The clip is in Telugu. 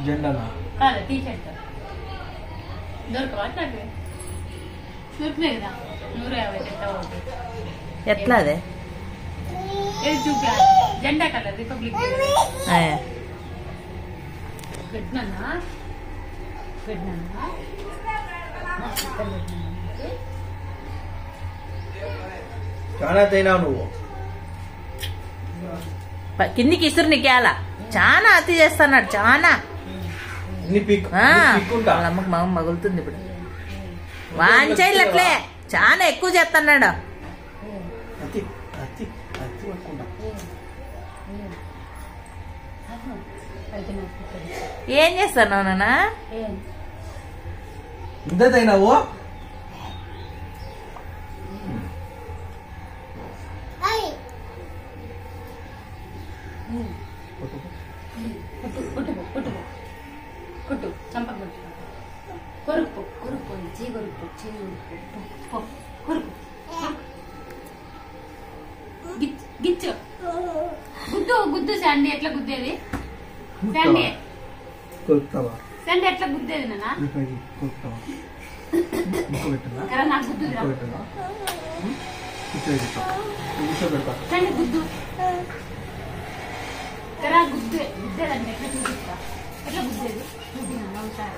జెండానా కాదు టీ-షర్ట్ దొరకవా అట్లాంటివి దొరికినాయి కదా 150 ఎట్లా అదే ఏది చూపి జెండా కలర్ రిపబ్లిక్ పెట్టినా చాలా తినావు నువ్వు కిందికి ఇసురు నీకేలా చాలా అతి చేస్తున్నాడు చాలా అమ్మకి మగం మగులుతుంది ఇప్పుడు వాంచైలు అట్లే చాలా ఎక్కువ చేస్తున్నాడు ఏం చేస్తున్నావు నాన్న ఇంత తినావు కొట్టు చంప కొరుకు కొరుకు చీ కొరుకు కొరుకు గిచ్చు గుద్దు శాండీ ఎట్లా గుద్దేది శాండీ ఎట్లా గుద్దేది నాన్న నాకు గుద్దురా శాండీ గుద్దు కరా గుద్దేదండి ఎట్లా చూపిస్తా ఎట్లా గుద్దేది గుద్దినా ఒకసారి